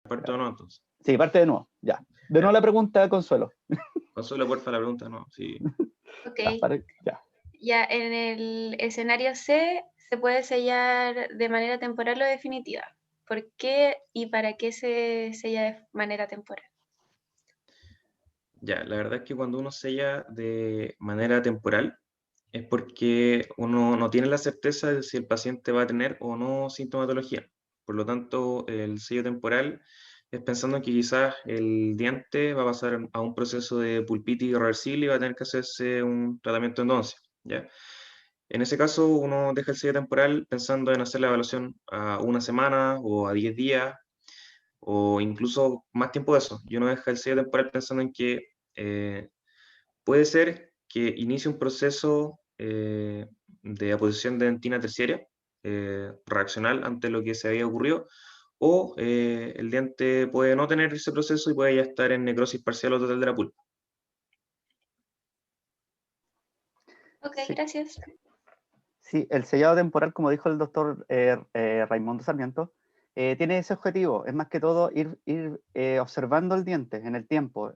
Parto de nuevo entonces. Sí, parte de nuevo, ya. De nuevo la pregunta, Consuelo. Consuelo, porfa, la pregunta, no. Sí. Ok. Ya. Ya, en el escenario C se puede sellar de manera temporal o definitiva. ¿Por qué y para qué se sella de manera temporal? Ya, la verdad es que cuando uno sella de manera temporal es porque uno no tiene la certeza de si el paciente va a tener o no sintomatología. Por lo tanto, el sello temporal es pensando en que quizás el diente va a pasar a un proceso de pulpitis irreversible y va a tener que hacerse un tratamiento de endodoncia, ¿ya? En ese caso, uno deja el sello temporal pensando en hacer la evaluación a una semana o a 10 días o incluso más tiempo de eso. Y uno deja el sello temporal pensando en que puede ser que inicie un proceso de aposición de dentina terciaria reaccional ante lo que se había ocurrido, o el diente puede no tener ese proceso y puede ya estar en necrosis parcial o total de la pulpa. Ok, Sí. gracias. Sí, el sellado temporal, como dijo el doctor Raimundo Sarmiento, tiene ese objetivo, es más que todo ir observando el diente en el tiempo.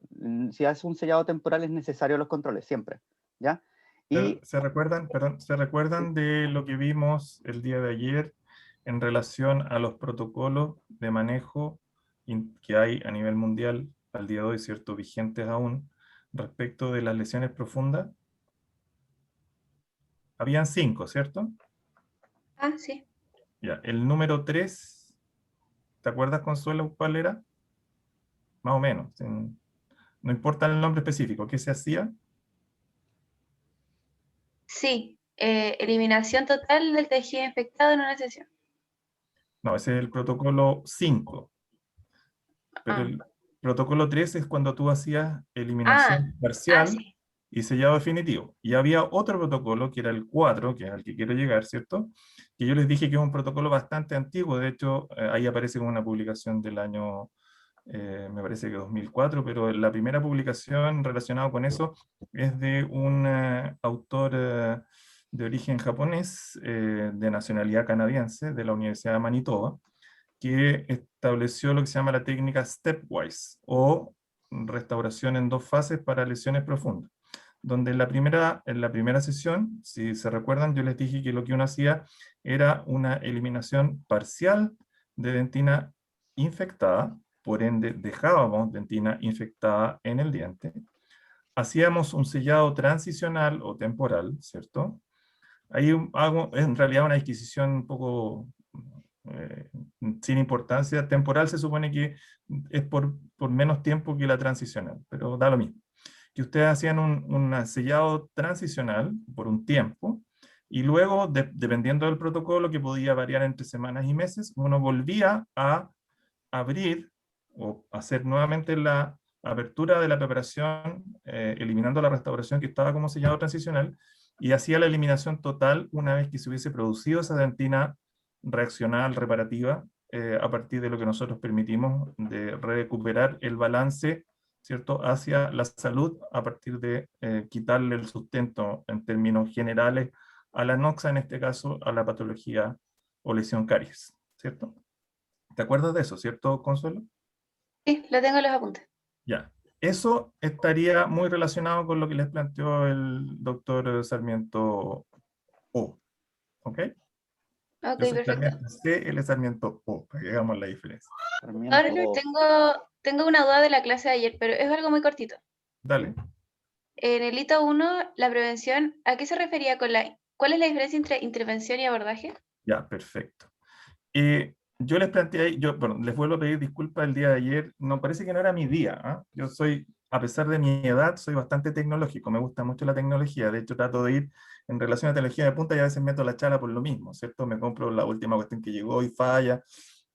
Si hace un sellado temporal es necesario los controles, siempre, ¿ya? Y ¿Se recuerdan, perdón, se recuerdan de lo que vimos el día de ayer en relación a los protocolos de manejo que hay a nivel mundial al día de hoy, cierto, vigentes aún, respecto de las lesiones profundas? Habían 5, ¿cierto? Ah, sí. Ya, el número 3, ¿te acuerdas, Consuelo, cuál era? Más o menos, no importa el nombre específico, ¿qué se hacía? Sí, eliminación total del tejido infectado en una sesión. No, ese es el protocolo 5. Pero Ah, el protocolo 3 es cuando tú hacías ah, eliminación parcial sí. y sellado definitivo. Y había otro protocolo, que era el 4, que es al que quiero llegar, ¿cierto? Que yo les dije que es un protocolo bastante antiguo. De hecho, ahí aparece como una publicación del año, me parece que 2004, pero la primera publicación relacionada con eso es de un autor de origen japonés, de nacionalidad canadiense, de la Universidad de Manitoba, que estableció lo que se llama la técnica stepwise o restauración en 2 fases para lesiones profundas, donde en la primera sesión, si se recuerdan, yo les dije que lo que uno hacía era una eliminación parcial de dentina infectada, por ende dejábamos dentina infectada en el diente, hacíamos un sellado transicional o temporal, ¿cierto? Ahí hago en realidad una adquisición un poco eh, sin importancia. Temporal se supone que es por menos tiempo que la transicional, pero da lo mismo. Que ustedes hacían un sellado transicional por un tiempo y luego, dependiendo del protocolo, que podía variar entre semanas y meses, uno volvía a abrir o hacer nuevamente la apertura de la preparación, eliminando la restauración que estaba como sellado transicional, y hacía la eliminación total una vez que se hubiese producido esa dentina reaccional, reparativa, a partir de lo que nosotros permitimos de recuperar el balance, ¿cierto?, hacia la salud a partir de quitarle el sustento en términos generales a la noxa, en este caso a la patología o lesión caries, ¿cierto? ¿Te acuerdas de eso, cierto, Consuelo? Sí, lo tengo en los apuntes. Ya. Eso estaría muy relacionado con lo que les planteó el doctor Sarmiento O. ¿Ok? Ok, Yo soy perfecto. Sarmiento C, él es Sarmiento O, para que hagamos la diferencia. Ahora Sarmiento, tengo una duda de la clase de ayer, pero es algo muy cortito. Dale. En el hito 1, la prevención, ¿a qué se refería con cuál es la diferencia entre intervención y abordaje? Ya, perfecto. Yo les planteé, bueno, les vuelvo a pedir disculpas el día de ayer, no, parece que no era mi día, ¿ah? Yo soy, a pesar de mi edad, soy bastante tecnológico, me gusta mucho la tecnología, de hecho trato de ir en relación a tecnología de punta y a veces meto la chala por lo mismo, ¿cierto? Me compro la última cuestión que llegó y falla,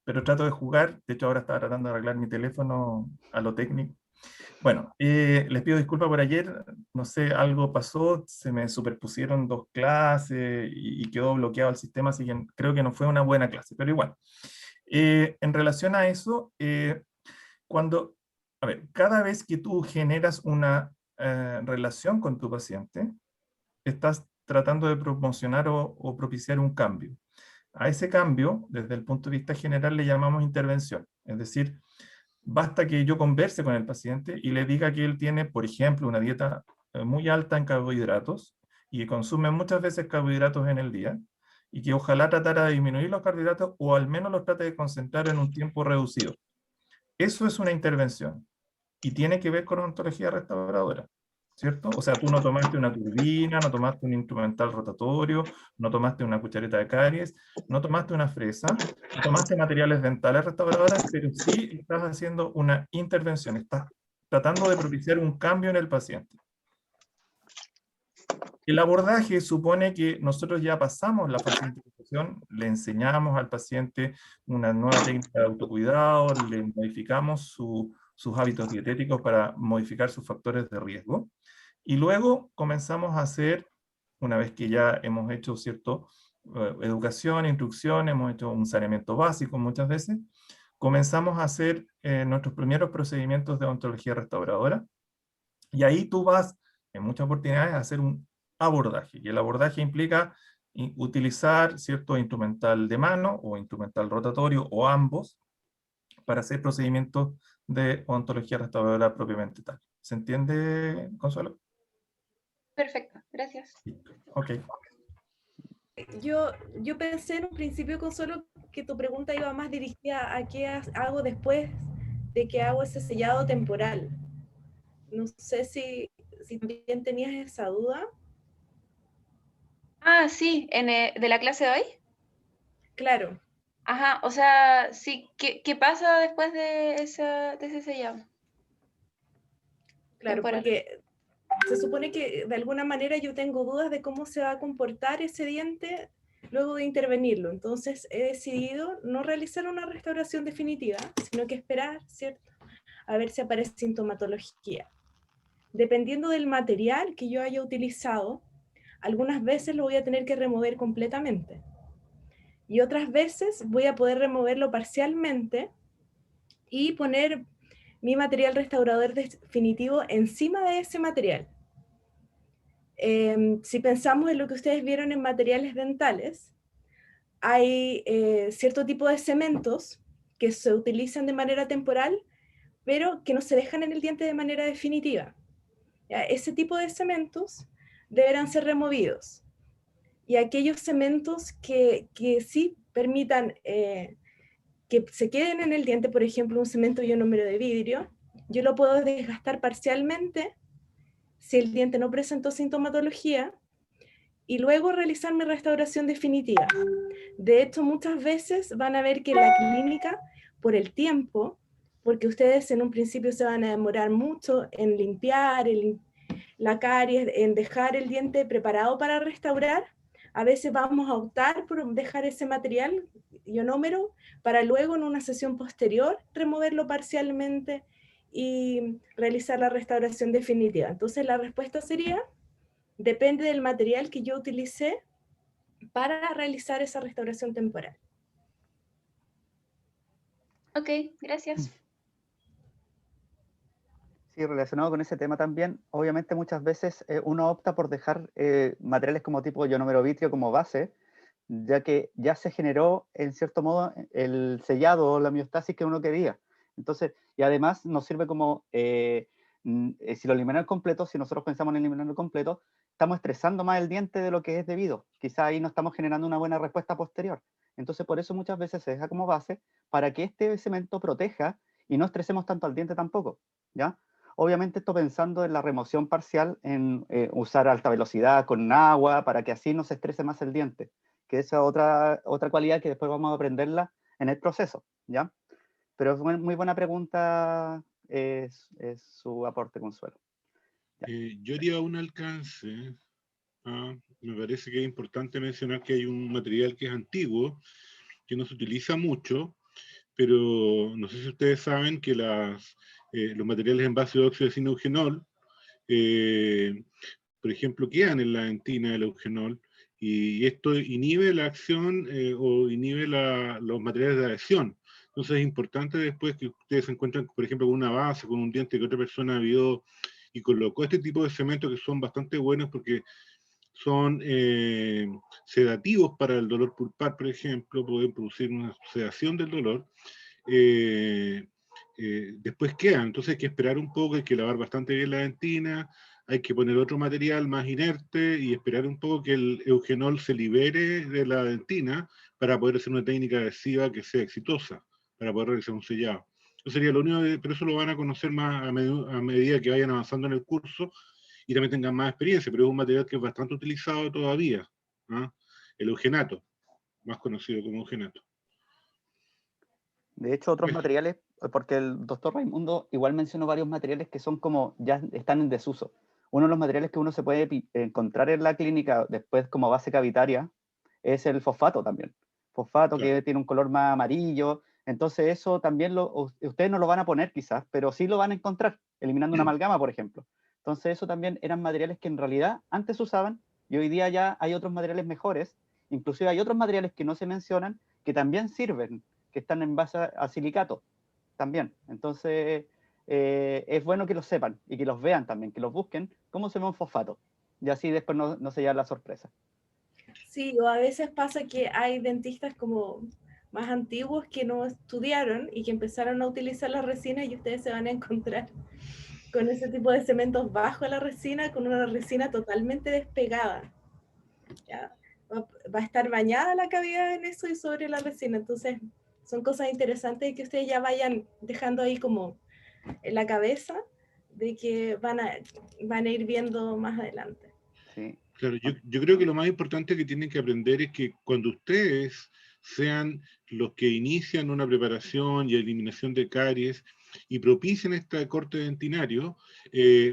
pero trato de jugar, de hecho ahora estaba tratando de arreglar mi teléfono a lo técnico. Bueno, les pido disculpas por ayer, no sé, algo pasó, se me superpusieron 2 clases y quedó bloqueado el sistema, así que creo que no fue una buena clase, pero igual. En relación a eso, cuando, a ver, cada vez que tú generas una relación con tu paciente, estás tratando de promocionar o propiciar un cambio. A ese cambio, desde el punto de vista general, le llamamos intervención. Es decir, basta que yo converse con el paciente y le diga que él tiene, por ejemplo, una dieta muy alta en carbohidratos y que consume muchas veces carbohidratos en el día, y que ojalá tratara de disminuir los carbohidratos o al menos los trate de concentrar en un tiempo reducido. Eso es una intervención y tiene que ver con ontología restauradora, ¿cierto? O sea, tú no tomaste una turbina, no tomaste un instrumental rotatorio, no tomaste una cuchareta de caries, no tomaste una fresa, no tomaste materiales dentales restauradoras, pero sí estás haciendo una intervención, estás tratando de propiciar un cambio en el paciente. El abordaje supone que nosotros ya pasamos la fase de intervención, le enseñamos al paciente una nueva técnica de autocuidado, le modificamos sus hábitos dietéticos para modificar sus factores de riesgo, y luego comenzamos a hacer, una vez que ya hemos hecho educación, instrucción, hemos hecho un saneamiento básico muchas veces, comenzamos a hacer nuestros primeros procedimientos de odontología restauradora, y ahí tú vas, en muchas oportunidades, a hacer un abordaje. Y el abordaje implica utilizar cierto instrumental de mano o instrumental rotatorio o ambos para hacer procedimientos de odontología restauradora propiamente tal. ¿Se entiende, Consuelo? Perfecto, gracias. Ok. Yo pensé en un principio, Consuelo, que tu pregunta iba más dirigida a qué hago después de que hago ese sellado temporal. No sé si también tenías esa duda. Ah, sí, de la clase de hoy. Claro, Ajá, o sea, sí, ¿qué pasa después de ese sellado claro, temporal? porque se supone que de alguna manera yo tengo dudas de cómo se va a comportar ese diente luego de intervenirlo. Entonces he decidido no realizar una restauración definitiva, sino que esperar, ¿cierto?, a ver si aparece sintomatología. Dependiendo del material que yo haya utilizado, algunas veces lo voy a tener que remover completamente. Y otras veces voy a poder removerlo parcialmente y poner mi material restaurador definitivo encima de ese material. Si pensamos en lo que ustedes vieron en materiales dentales, hay cierto tipo de cementos que se utilizan de manera temporal, pero que no se dejan en el diente de manera definitiva. ¿Ya? Ese tipo de cementos deberán ser removidos. Y aquellos cementos que sí permitan que se queden en el diente, por ejemplo, un cemento ionómero de vidrio, yo lo puedo desgastar parcialmente si el diente no presentó sintomatología y luego realizar mi restauración definitiva. De hecho, muchas veces van a ver que la clínica, por el tiempo, porque ustedes en un principio se van a demorar mucho en limpiar la caries, en dejar el diente preparado para restaurar, a veces vamos a optar por dejar ese material ionómero para luego en una sesión posterior removerlo parcialmente y realizar la restauración definitiva. Entonces la respuesta sería, depende del material que yo utilicé para realizar esa restauración temporal. Ok, gracias. Sí, relacionado con ese tema también, obviamente muchas veces uno opta por dejar materiales como tipo ionómero vitrio como base, ya que ya se generó en cierto modo el sellado o la miostasis que uno quería. Entonces, y además nos sirve como, si lo eliminamos completo, si nosotros pensamos en eliminarlo completo, estamos estresando más el diente de lo que es debido. Quizá ahí no estamos generando una buena respuesta posterior. Entonces, por eso muchas veces se deja como base para que este cemento proteja y no estresemos tanto al diente tampoco, ¿ya? Obviamente esto pensando en la remoción parcial, en usar alta velocidad con agua para que así no se estrese más el diente, que esa es otra cualidad que después vamos a aprenderla en el proceso, ¿ya? Pero es muy buena pregunta, es su aporte, Consuelo. Yo haría un alcance. Me parece que es importante mencionar que hay un material que es antiguo, que no se utiliza mucho, pero no sé si ustedes saben que los materiales en base de óxido de zinc eugenol, por ejemplo, quedan en la dentina del eugenol, y esto inhibe la acción o inhibe los materiales de adhesión. Entonces es importante después que ustedes se encuentran, por ejemplo, con una base, con un diente que otra persona vio y colocó este tipo de cementos que son bastante buenos porque son sedativos para el dolor pulpar, por ejemplo, pueden producir una sedación del dolor. Después quedan, entonces hay que esperar un poco, hay que lavar bastante bien la dentina, hay que poner otro material más inerte y esperar un poco que el eugenol se libere de la dentina para poder hacer una técnica adhesiva que sea exitosa, para poder realizar un sellado. Eso sería lo único, pero eso lo van a conocer más a medida que vayan avanzando en el curso y también tengan más experiencia, pero es un material que es bastante utilizado todavía, ¿no? El eugenato, más conocido como eugenato. De hecho, otros Eso. materiales, porque el doctor Raimundo igual mencionó varios materiales que son como, ya están en desuso. Uno de los materiales que uno se puede encontrar en la clínica después como base cavitaria es el fosfato también. Fosfato Claro. que tiene un color más amarillo. Entonces eso también ustedes no lo van a poner quizás, pero sí lo van a encontrar, eliminando una amalgama, por ejemplo. Entonces eso también eran materiales que en realidad antes se usaban y hoy día ya hay otros materiales mejores. Inclusive hay otros materiales que no se mencionan que también sirven, que están en base a silicato también. Entonces, es bueno que lo sepan y que los vean también, que los busquen, cómo se ve un fosfato. Y así después no se lleva la sorpresa. Sí, o a veces pasa que hay dentistas como más antiguos que no estudiaron y que empezaron a utilizar la resina y ustedes se van a encontrar con ese tipo de cementos bajo la resina, con una resina totalmente despegada. ¿Ya? Va a estar bañada la cavidad en eso y sobre la resina. Entonces, son cosas interesantes que ustedes ya vayan dejando ahí como en la cabeza de que van a ir viendo más adelante. Sí. Claro, yo creo que lo más importante que tienen que aprender es que cuando ustedes sean los que inician una preparación y eliminación de caries y propicien este corte dentinario,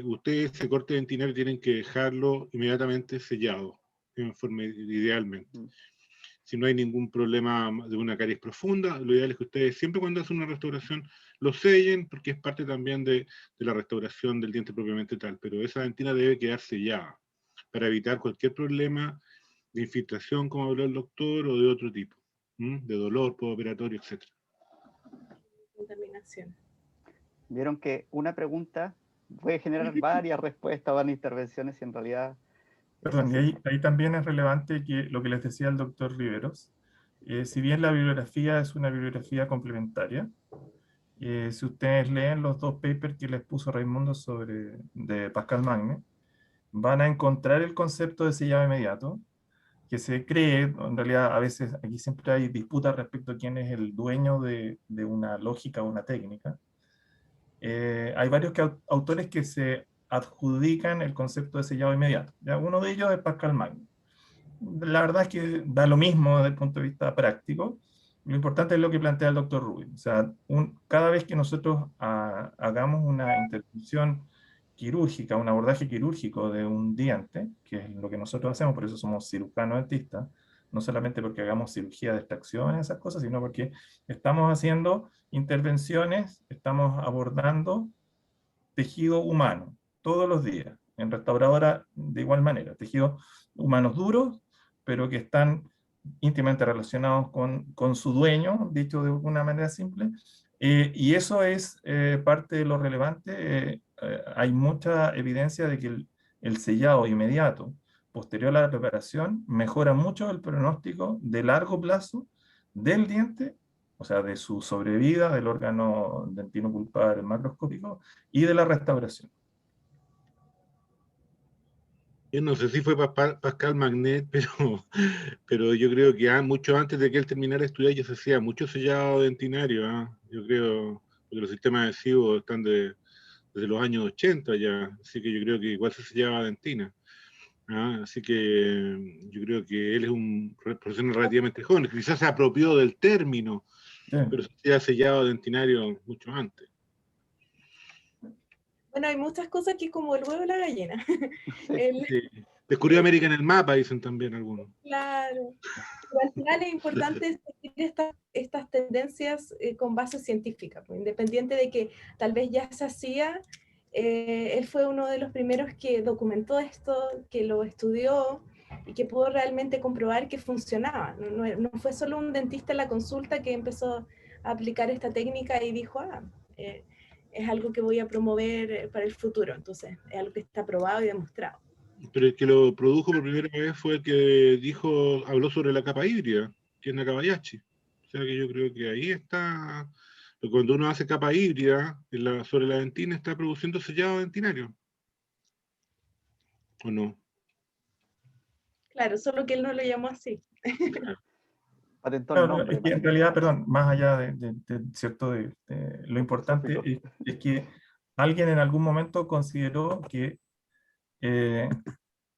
ustedes ese corte dentinario tienen que dejarlo inmediatamente sellado, en forma idealmente. Si no hay ningún problema de una caries profunda, lo ideal es que ustedes siempre cuando hacen una restauración lo sellen, porque es parte también de la restauración del diente propiamente tal, pero esa dentina debe quedar sellada para evitar cualquier problema de infiltración, como habló el doctor, o de otro tipo, de dolor postoperatorio, etc. Contaminación. Vieron que una pregunta puede generar varias respuestas, varias intervenciones y en realidad... Perdón, y ahí también es relevante que lo que les decía el doctor Riveros, si bien la bibliografía es una bibliografía complementaria, si ustedes leen los dos papers que les puso Raimundo de Pascal Magne, van a encontrar el concepto de sellado inmediato, que se cree, en realidad a veces aquí siempre hay disputas respecto a quién es el dueño de una lógica o una técnica. Hay varios autores que se adjudican el concepto de sellado inmediato. ¿Ya? Uno de ellos es Pascal Magne. La verdad es que da lo mismo desde el punto de vista práctico. Lo importante es lo que plantea el doctor Rubin. O sea, cada vez que nosotros hagamos una intervención quirúrgica, un abordaje quirúrgico de un diente, que es lo que nosotros hacemos, por eso somos cirujanos dentistas, no solamente porque hagamos cirugía de extracción y esas cosas, sino porque estamos haciendo intervenciones, estamos abordando tejido humano todos los días, en restauradora de igual manera, tejidos humanos duros, pero que están íntimamente relacionados con su dueño, dicho de una manera simple, y eso es parte de lo relevante. Hay mucha evidencia de que el sellado inmediato, posterior a la preparación, mejora mucho el pronóstico de largo plazo del diente, o sea, de su sobrevida del órgano dentino-pulpar macroscópico y de la restauración. Yo no sé si fue Pascal Magnet, pero yo creo que mucho antes de que él terminara de estudiar ya se hacía mucho sellado dentinario. Yo creo que los sistemas adhesivos están desde los años 80 ya, así que yo creo que igual se sellaba dentina. Así que yo creo que él es un profesional relativamente joven, quizás se apropió del término, Sí. pero se ha sellado dentinario mucho antes. Bueno, hay muchas cosas que es como el huevo y la gallina. Sí. Descubrió América en el mapa, dicen también algunos. Claro. Pero al final es importante seguir estas tendencias con base científica, pues, independiente de que tal vez ya se hacía, él fue uno de los primeros que documentó esto, que lo estudió y que pudo realmente comprobar que funcionaba. No fue solo un dentista en la consulta que empezó a aplicar esta técnica y dijo, es algo que voy a promover para el futuro. Entonces, es algo que está probado y demostrado. Pero el que lo produjo por primera vez fue el que habló sobre la capa híbrida, que es Nakabayashi. O sea que yo creo que ahí está. Cuando uno hace capa híbrida sobre la dentina, está produciendo sellado dentinario. ¿O no? Claro, solo que él no lo llamó así. Patentó el Claro, nombre. es que en realidad, perdón, más allá ¿cierto? Lo importante es que alguien en algún momento consideró que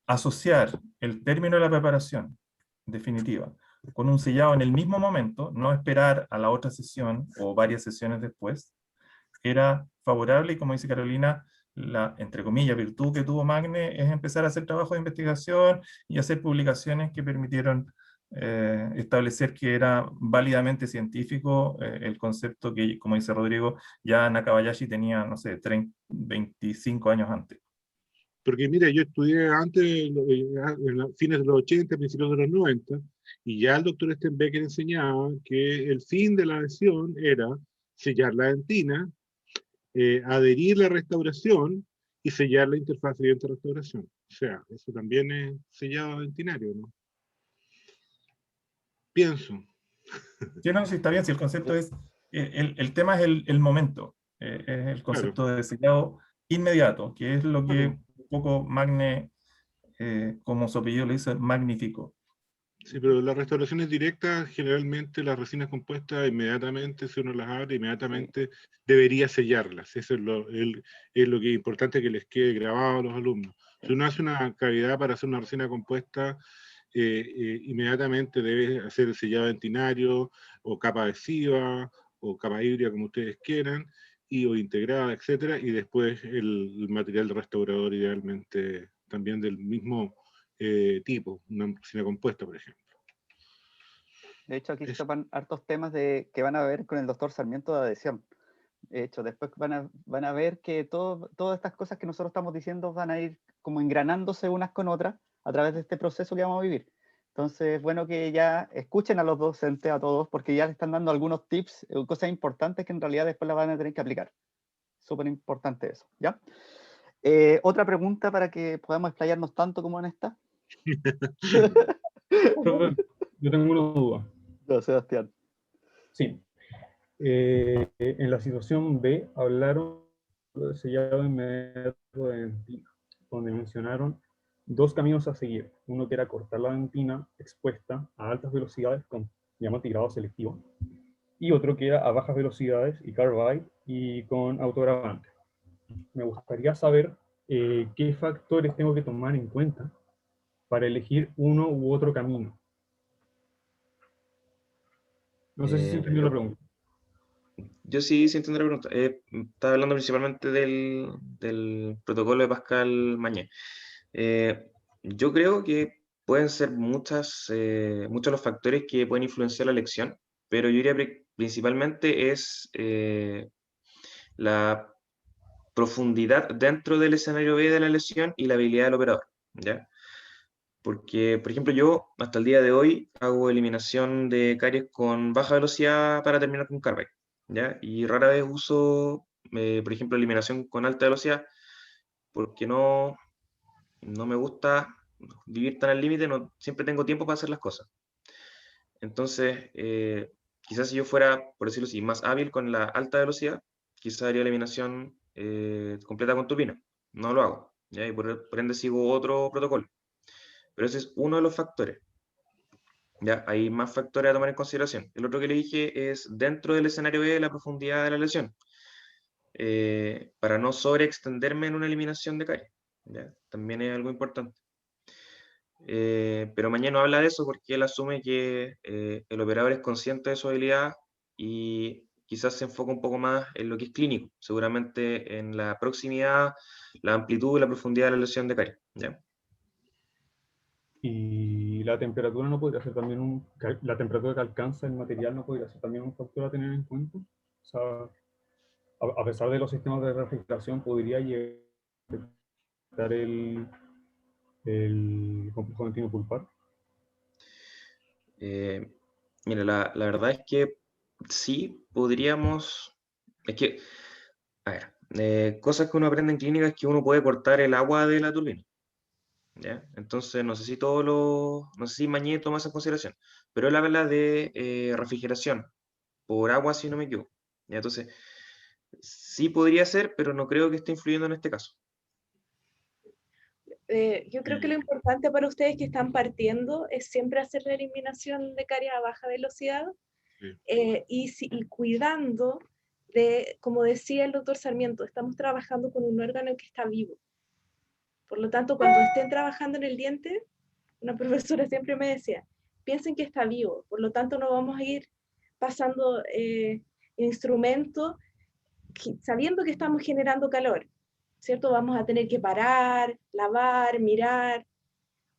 asociar el término de la preparación definitiva con un sellado en el mismo momento, no esperar a la otra sesión o varias sesiones después, era favorable, y como dice Carolina, la, entre comillas, virtud que tuvo Magne es empezar a hacer trabajo de investigación y hacer publicaciones que permitieron establecer que era válidamente científico el concepto que, como dice Rodrigo, ya Nakabayashi tenía, no sé, 25 años antes. Porque mira, yo estudié antes, en los fines de los 80, principios de los 90, y ya el doctor Stenbecker enseñaba que el fin de la lesión era sellar la dentina, adherir la restauración y sellar la interfaz diente-restauración. O sea, eso también es sellado dentinario, ¿no? Pienso. Sí, no, sí, está bien, si el concepto es, el tema es el momento, es el concepto de sellado inmediato, que es lo que un poco Magne, como su apellido le dice, magnificó. Sí, pero las restauraciones directas, generalmente las resinas compuestas, inmediatamente, si uno las abre, inmediatamente debería sellarlas. Eso es lo que es importante que les quede grabado a los alumnos. Si uno hace una cavidad para hacer una resina compuesta, inmediatamente debe hacer el sellado dentinario, o capa adhesiva, o capa híbrida, como ustedes quieran, o integrada, etcétera, y después el material restaurador, idealmente también del mismo tipo, una resina compuesta, por ejemplo. De hecho, aquí se topan hartos temas que van a ver con el doctor Sarmiento de adhesión. De hecho, después van a ver que todas estas cosas que nosotros estamos diciendo van a ir como engranándose unas con otras a través de este proceso que vamos a vivir. Entonces, es bueno que ya escuchen a los docentes, a todos, porque ya les están dando algunos tips, cosas importantes que en realidad después las van a tener que aplicar. Súper importante eso, ¿ya? Otra pregunta para que podamos explayarnos tanto como en esta. Yo tengo una duda. No, Sebastián. Sí. En la situación B hablaron de sellado inmediato de dentina, donde mencionaron dos caminos a seguir. Uno que era cortar la dentina expuesta a altas velocidades con diamantogrado selectivo, y otro que era a bajas velocidades y carbide y con autogravante. Me gustaría saber qué factores tengo que tomar en cuenta para elegir uno u otro camino. No sé si se entendió la pregunta. Yo sí entiendo la pregunta. Estaba hablando principalmente del protocolo de Pascal Mañé. Yo creo que pueden ser muchos los factores que pueden influenciar la elección, pero yo diría principalmente es la profundidad dentro del escenario B de la lesión y la habilidad del operador, ¿ya? Porque, por ejemplo, yo hasta el día de hoy hago eliminación de caries con baja velocidad para terminar con carbide, ¿ya? Y rara vez uso, por ejemplo, eliminación con alta velocidad porque no me gusta vivir tan al límite, no siempre tengo tiempo para hacer las cosas. Entonces, quizás si yo fuera, por decirlo así, más hábil con la alta velocidad, quizás haría eliminación completa con turbina. No lo hago, ¿ya? Y por ende sigo otro protocolo. Pero ese es uno de los factores. Ya, hay más factores a tomar en consideración. El otro que le dije es dentro del escenario B la profundidad de la lesión, para no sobreextenderme en una eliminación de caries. ¿Ya? También es algo importante. Pero Mañé no habla de eso porque él asume que el operador es consciente de su habilidad y quizás se enfoca un poco más en lo que es clínico, seguramente en la proximidad, la amplitud y la profundidad de la lesión de caries. ¿Ya? Y la temperatura no podría ser también la temperatura que alcanza el material no podría ser también un factor a tener en cuenta. O sea, a pesar de los sistemas de refrigeración, podría llegar el complejo dentino pulpar. Mira, la verdad es que sí podríamos. Es que, a ver, cosas que uno aprende en clínica es que uno puede cortar el agua de la turbina. ¿ya? Entonces, no sé si Mañé toma eso en consideración, pero él habla de refrigeración por agua, si no me equivoco. ¿Ya? Entonces, sí podría ser, pero no creo que esté influyendo en este caso. Yo creo que lo importante para ustedes que están partiendo es siempre hacer la eliminación de caries a baja velocidad Sí. y cuidando de, como decía el doctor Sarmiento, estamos trabajando con un órgano que está vivo. Por lo tanto, cuando estén trabajando en el diente, una profesora siempre me decía, piensen que está vivo, por lo tanto no vamos a ir pasando instrumentos sabiendo que estamos generando calor, ¿cierto? Vamos a tener que parar, lavar, mirar.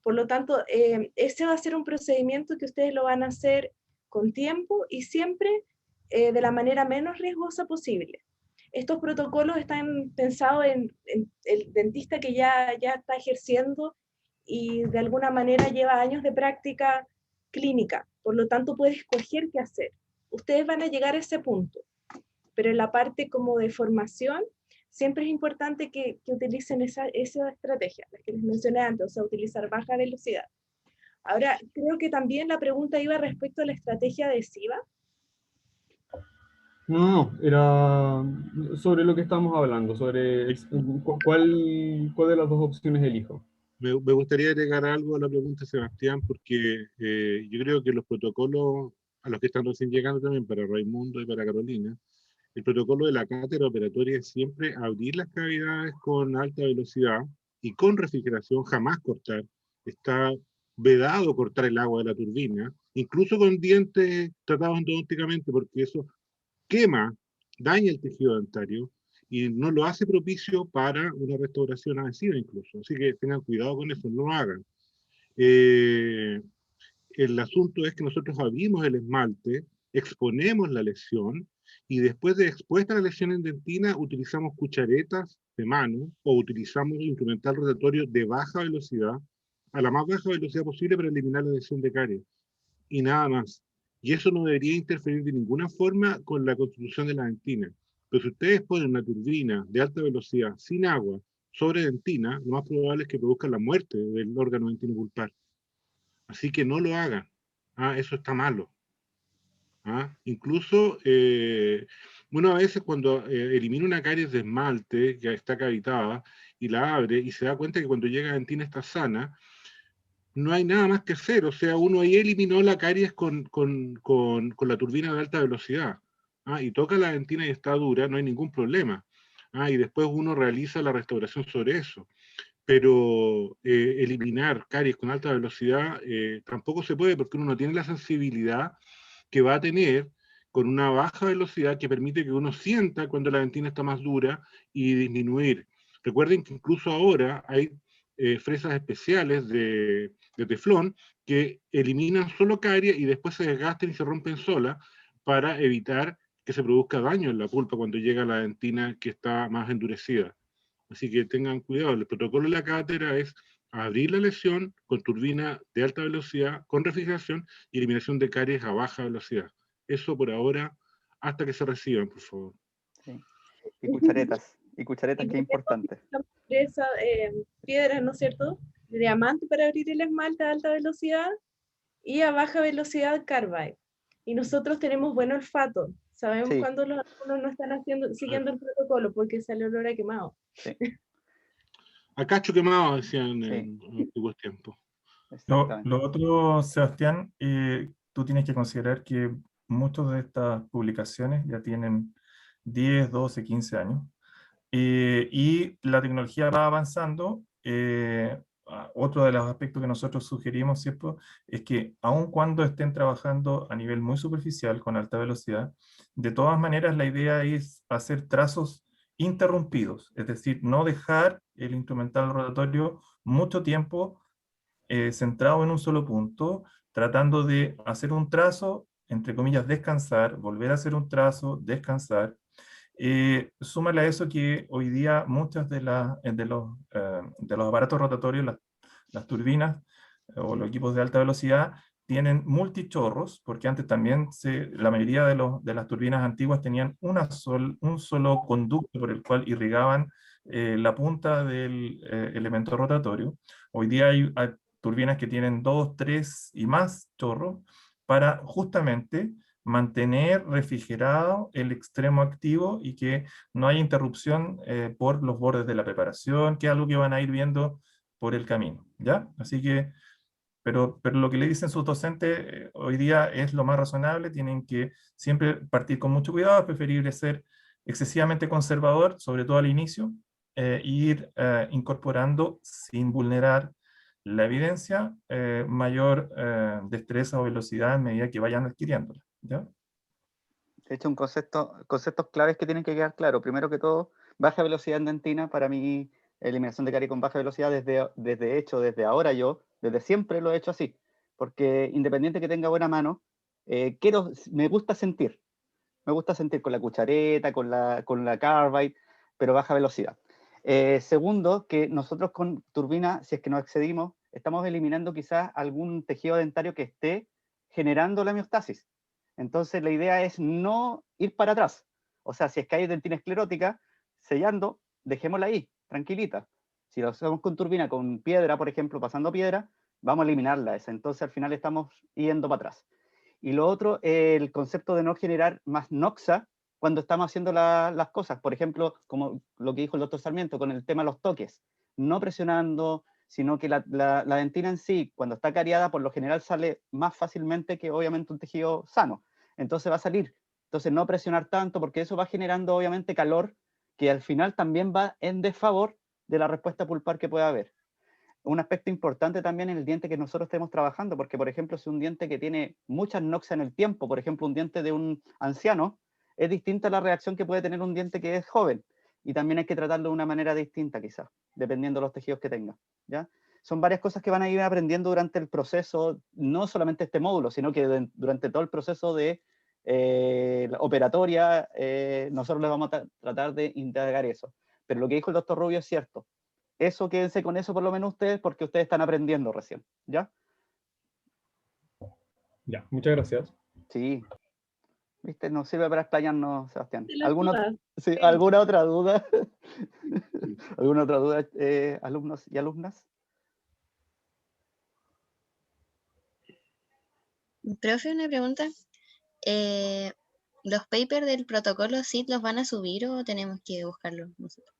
Por lo tanto, ese va a ser un procedimiento que ustedes lo van a hacer con tiempo y siempre de la manera menos riesgosa posible. Estos protocolos están pensados en el dentista que ya está ejerciendo y de alguna manera lleva años de práctica clínica. Por lo tanto, puede escoger qué hacer. Ustedes van a llegar a ese punto, pero en la parte como de formación, siempre es importante que utilicen esa estrategia, las que les mencioné antes, o sea, utilizar baja velocidad. Ahora, creo que también la pregunta iba respecto a la estrategia adhesiva. No, era sobre lo que estábamos hablando, sobre cuál de las dos opciones elijo. Me gustaría agregar algo a la pregunta de Sebastián, porque yo creo que los protocolos, a los que están recién llegando también, para Raimundo y para Carolina, el protocolo de la cátedra operatoria es siempre abrir las cavidades con alta velocidad y con refrigeración, jamás cortar. Está vedado cortar el agua de la turbina, incluso con dientes tratados endodónticamente, porque eso quema, daña el tejido dentario y no lo hace propicio para una restauración adhesiva incluso. Así que tengan cuidado con eso, no lo hagan. El asunto es que nosotros abrimos el esmalte, exponemos la lesión y después de expuesta la lesión en dentina utilizamos cucharetas de mano o utilizamos instrumental rotatorio de baja velocidad, a la más baja velocidad posible para eliminar la lesión de caries y nada más. Y eso no debería interferir de ninguna forma con la constitución de la dentina. Pero si ustedes ponen una turbina de alta velocidad sin agua sobre dentina, lo más probable es que produzca la muerte del órgano dentino-pulpar. Así que no lo hagan. Eso está malo. Incluso, bueno, a veces cuando elimina una caries de esmalte que está cavitada y la abre y se da cuenta que cuando llega a dentina está sana, no hay nada más que hacer. O sea, uno ahí eliminó la caries con la turbina de alta velocidad. Y toca la dentina y está dura, no hay ningún problema. Y después uno realiza la restauración sobre eso. Pero eliminar caries con alta velocidad tampoco se puede porque uno no tiene la sensibilidad que va a tener con una baja velocidad que permite que uno sienta cuando la dentina está más dura y disminuir. Recuerden que incluso ahora hay fresas especiales de teflón que eliminan solo caries y después se desgastan y se rompen solas para evitar que se produzca daño en la pulpa cuando llega a la dentina que está más endurecida. Así que tengan cuidado, el protocolo de la cátedra es abrir la lesión con turbina de alta velocidad, con refrigeración y eliminación de caries a baja velocidad. Eso por ahora, hasta que se reciban, por favor. Sí. Y cucharetas, que es importante. Esa piedras, ¿no es cierto? De diamante para abrir el esmalte a alta velocidad y a baja velocidad carbide. Y nosotros tenemos buen olfato. Sabemos cuando los alumnos no están siguiendo el protocolo porque sale olor a quemado. Sí. A cacho quemado, decían en antiguos tiempos. Lo otro, Sebastián, tú tienes que considerar que muchas de estas publicaciones ya tienen 10, 12, 15 años. Y la tecnología va avanzando. Otro de los aspectos que nosotros sugerimos, ¿cierto?, es que aun cuando estén trabajando a nivel muy superficial con alta velocidad, de todas maneras la idea es hacer trazos interrumpidos, es decir, no dejar el instrumental rotatorio mucho tiempo centrado en un solo punto, tratando de hacer un trazo, entre comillas, descansar, volver a hacer un trazo, descansar. Súmale a eso que hoy día muchas de los aparatos rotatorios, las turbinas o los equipos de alta velocidad, tienen multichorros, porque antes también la mayoría de las turbinas antiguas tenían un solo conducto por el cual irrigaban la punta del elemento rotatorio. Hoy día hay turbinas que tienen 2, 3 y más chorros para justamente mantener refrigerado el extremo activo y que no haya interrupción por los bordes de la preparación, que es algo que van a ir viendo por el camino, ¿ya? Así que, pero lo que le dicen sus docentes hoy día es lo más razonable, tienen que siempre partir con mucho cuidado, es preferible ser excesivamente conservador, sobre todo al inicio, e ir incorporando sin vulnerar la evidencia, mayor destreza o velocidad en medida que vayan adquiriéndola, ¿ya? De hecho, conceptos claves que tienen que quedar claros. Primero que todo, baja velocidad en dentina. Para mí, eliminación de carie con baja velocidad, desde ahora desde siempre lo he hecho así. Porque independiente que tenga buena mano, me gusta sentir con la cuchareta, con la carbide, pero baja velocidad. Segundo, que nosotros con turbina, si es que nos excedimos, estamos eliminando quizás algún tejido dentario que esté generando la miostasis. Entonces la idea es no ir para atrás. O sea, si es que hay dentina esclerótica, sellando, dejémosla ahí, tranquilita. Si lo hacemos con turbina, con piedra, por ejemplo, pasando piedra, vamos a eliminarla esa. Entonces al final estamos yendo para atrás. Y lo otro, el concepto de no generar más noxa cuando estamos haciendo las cosas. Por ejemplo, como lo que dijo el doctor Sarmiento con el tema de los toques. No presionando, sino que la dentina en sí, cuando está cariada, por lo general sale más fácilmente que obviamente un tejido sano. Entonces va a salir. Entonces no presionar tanto, porque eso va generando obviamente calor, que al final también va en desfavor de la respuesta pulpar que pueda haber. Un aspecto importante también en el diente que nosotros estemos trabajando, porque por ejemplo, si un diente que tiene muchas noxias en el tiempo, por ejemplo, un diente de un anciano, es distinta a la reacción que puede tener un diente que es joven, y también hay que tratarlo de una manera distinta quizás, dependiendo de los tejidos que tenga, ¿ya? Son varias cosas que van a ir aprendiendo durante el proceso, no solamente este módulo, sino que durante todo el proceso de la operatoria, nosotros les vamos a tratar de indagar eso. Pero lo que dijo el doctor Rubio es cierto. Eso, quédense con eso por lo menos ustedes, porque ustedes están aprendiendo recién, ¿ya? Ya, muchas gracias. Sí. ¿Viste? Nos sirve para explayarnos, Sebastián. De las dudas. Sí, ¿alguna otra duda? ¿Alguna otra duda, alumnos y alumnas? Profe, una pregunta. ¿Los papers del protocolo SIT los van a subir o tenemos que buscarlos nosotros?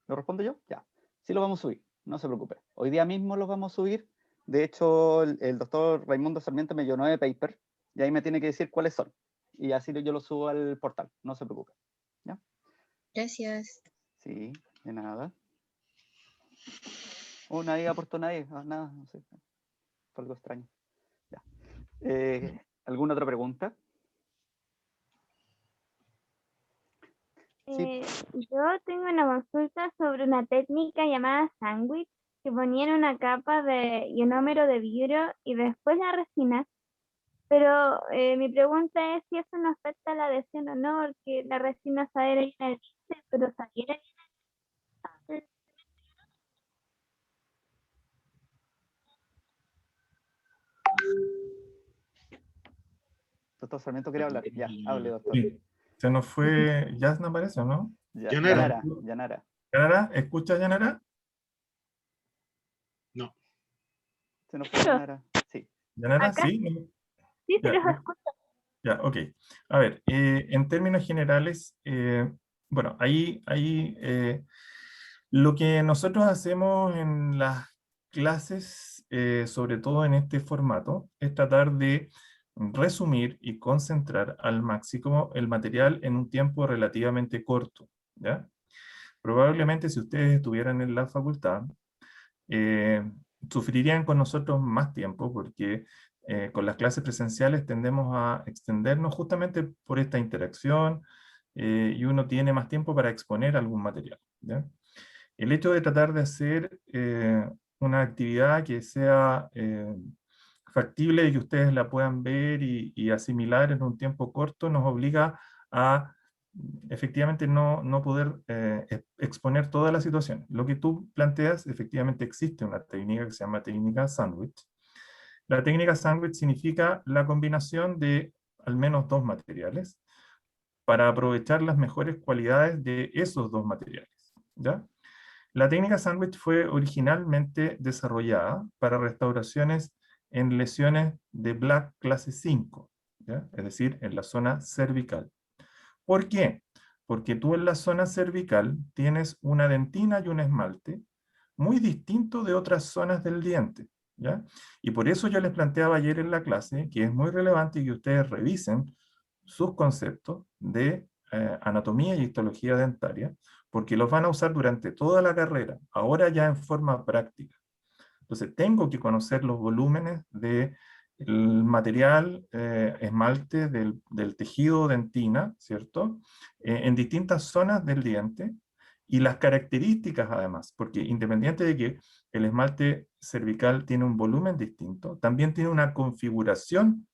¿Lo respondo yo? Ya. Sí lo vamos a subir, no se preocupe. Hoy día mismo los vamos a subir. De hecho, el doctor Raimundo Sarmiento me llenó de paper y ahí me tiene que decir cuáles son. Y así yo lo subo al portal, no se preocupe. ¿Ya? Gracias. Sí, de nada. Oh, nadie aportó nadie. Ah, nada, no sé. Fue algo extraño. Ya. ¿Alguna otra pregunta? Sí. Yo tengo una consulta sobre una técnica llamada sándwich que ponían una capa de ionómero de vidrio y después la resina, pero mi pregunta es si eso no afecta la adhesión o no, porque la resina sale en el diente, pero saliera en el... Doctor Sarmiento quiere hablar. Ya, hable, doctor. Sí. Se nos fue, ya no aparece, ¿no? Yanara. Yanara. ¿Yanara? ¿Escucha, Yanara? No. Se nos fue Yanara. Sí. ¿Yanara? ¿Acá? Sí. Sí, se Ya, los escucho. ya, ok. A ver, en términos generales, bueno, ahí lo que nosotros hacemos en las clases, sobre todo en este formato, es tratar de resumir y concentrar al máximo el material en un tiempo relativamente corto, ¿ya? Probablemente si ustedes estuvieran en la facultad, sufrirían con nosotros más tiempo porque con las clases presenciales tendemos a extendernos justamente por esta interacción y uno tiene más tiempo para exponer algún material, ¿ya? El hecho de tratar de hacer una actividad que sea factible y que ustedes la puedan ver y asimilar en un tiempo corto nos obliga a efectivamente no poder exponer todas las situaciones. Lo que tú planteas, efectivamente existe una técnica que se llama técnica sándwich. La técnica sándwich significa la combinación de al menos dos materiales para aprovechar las mejores cualidades de esos dos materiales. ¿ya? La técnica sándwich fue originalmente desarrollada para restauraciones en lesiones de Black clase 5, ¿ya? Es decir, en la zona cervical. ¿Por qué? Porque tú en la zona cervical tienes una dentina y un esmalte muy distinto de otras zonas del diente, ¿ya? Y por eso yo les planteaba ayer en la clase que es muy relevante que ustedes revisen sus conceptos de anatomía y histología dentaria, porque los van a usar durante toda la carrera, ahora ya en forma práctica. Entonces, tengo que conocer los volúmenes del material esmalte del tejido dentina, ¿cierto? En distintas zonas del diente y las características además, porque independiente de que el esmalte cervical tiene un volumen distinto, también tiene una configuración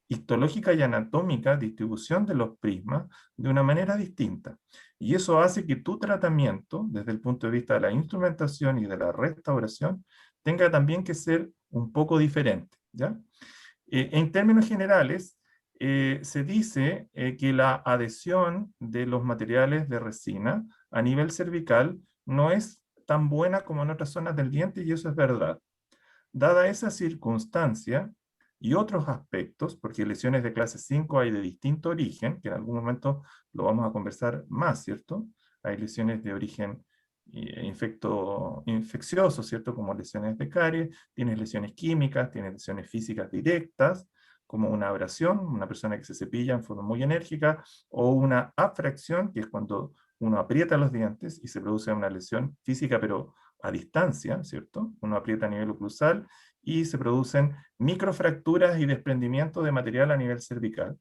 histológica y anatómica, distribución de los prismas, de una manera distinta. Y eso hace que tu tratamiento, desde el punto de vista de la instrumentación y de la restauración, tenga también que ser un poco diferente, ¿ya? En términos generales, se dice que la adhesión de los materiales de resina a nivel cervical no es tan buena como en otras zonas del diente, y eso es verdad. Dada esa circunstancia y otros aspectos, porque lesiones de clase 5 hay de distinto origen, que en algún momento lo vamos a conversar más, ¿cierto? Hay lesiones de origen infeccioso, ¿cierto? Como lesiones de caries, tienes lesiones químicas, tienes lesiones físicas directas, como una abrasión, una persona que se cepilla en forma muy enérgica, o una abfracción, que es cuando uno aprieta los dientes y se produce una lesión física, pero a distancia, ¿cierto? Uno aprieta a nivel oclusal y se producen microfracturas y desprendimiento de material a nivel cervical.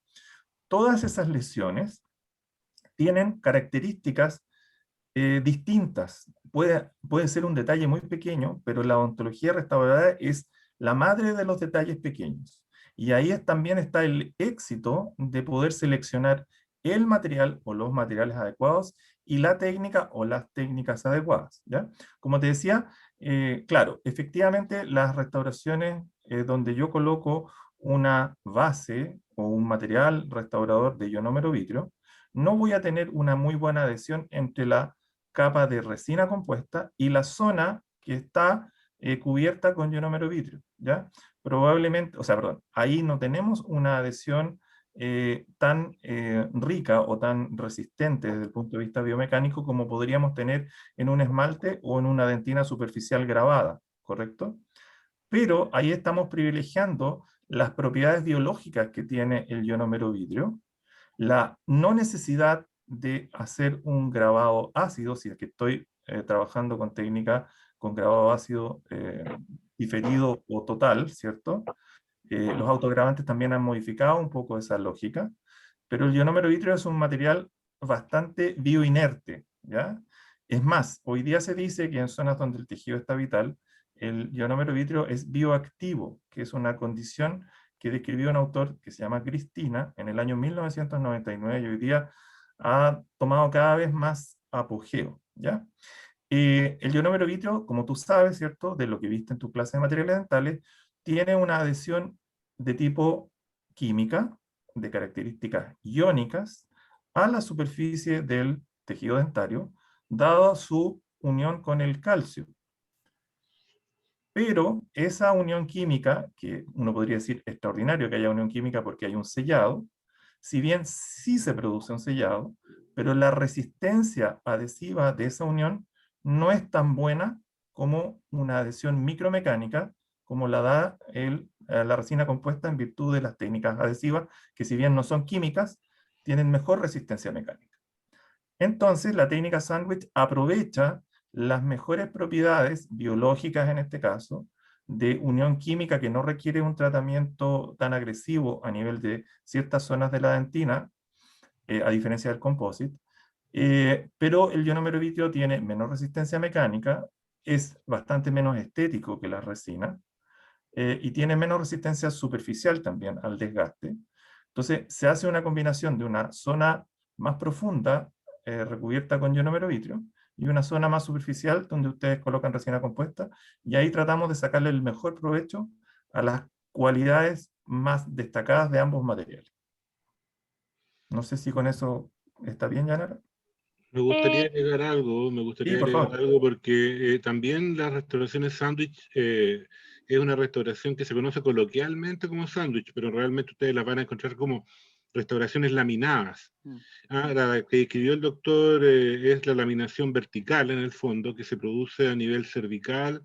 Todas esas lesiones tienen características distintas. Puede ser un detalle muy pequeño, pero la odontología restauradora es la madre de los detalles pequeños. Y ahí también está el éxito de poder seleccionar el material o los materiales adecuados y la técnica o las técnicas adecuadas, ¿ya? Como te decía, claro, efectivamente las restauraciones donde yo coloco una base o un material restaurador de ionómero vitrio, no voy a tener una muy buena adhesión entre la capa de resina compuesta y la zona que está cubierta con ionómero vitrio, ¿ya? Probablemente, o sea, perdón, ahí no tenemos una adhesión tan rica o tan resistente desde el punto de vista biomecánico como podríamos tener en un esmalte o en una dentina superficial grabada, ¿correcto? Pero ahí estamos privilegiando las propiedades biológicas que tiene el ionómero vitrio, la no necesidad de hacer un grabado ácido, si es que estoy trabajando con técnica con grabado ácido diferido o total, ¿cierto? Los autograbantes también han modificado un poco esa lógica, pero el ionómero vitrio es un material bastante bioinerte, ¿ya? Es más, hoy día se dice que en zonas donde el tejido está vital, el ionómero vitrio es bioactivo, que es una condición que describió un autor que se llama Cristina en el año 1999 y hoy día ha tomado cada vez más apogeo, ¿ya? El ionómero vitrio, como tú sabes, ¿cierto? De lo que viste en tu clase de materiales dentales, tiene una adhesión de tipo química, de características iónicas, a la superficie del tejido dentario, dado su unión con el calcio. Pero esa unión química, que uno podría decir extraordinario que haya unión química porque hay un sellado, si bien sí se produce un sellado, pero la resistencia adhesiva de esa unión no es tan buena como una adhesión micromecánica, como la da la resina compuesta en virtud de las técnicas adhesivas, que si bien no son químicas, tienen mejor resistencia mecánica. Entonces, la técnica sándwich aprovecha las mejores propiedades biológicas, en este caso, de unión química que no requiere un tratamiento tan agresivo a nivel de ciertas zonas de la dentina, a diferencia del composite, pero el ionómero vitrio tiene menor resistencia mecánica, es bastante menos estético que la resina, y tiene menos resistencia superficial también al desgaste. Entonces, se hace una combinación de una zona más profunda, recubierta con ionómero vitrio, y una zona más superficial donde ustedes colocan resina compuesta, y ahí tratamos de sacarle el mejor provecho a las cualidades más destacadas de ambos materiales. No sé si con eso está bien, Yanara. Me gustaría agregar algo, Sí, por favor. porque también las restauraciones sándwich es una restauración que se conoce coloquialmente como sándwich, pero realmente ustedes las van a encontrar como restauraciones laminadas. La que escribió el doctor es la laminación vertical en el fondo, que se produce a nivel cervical,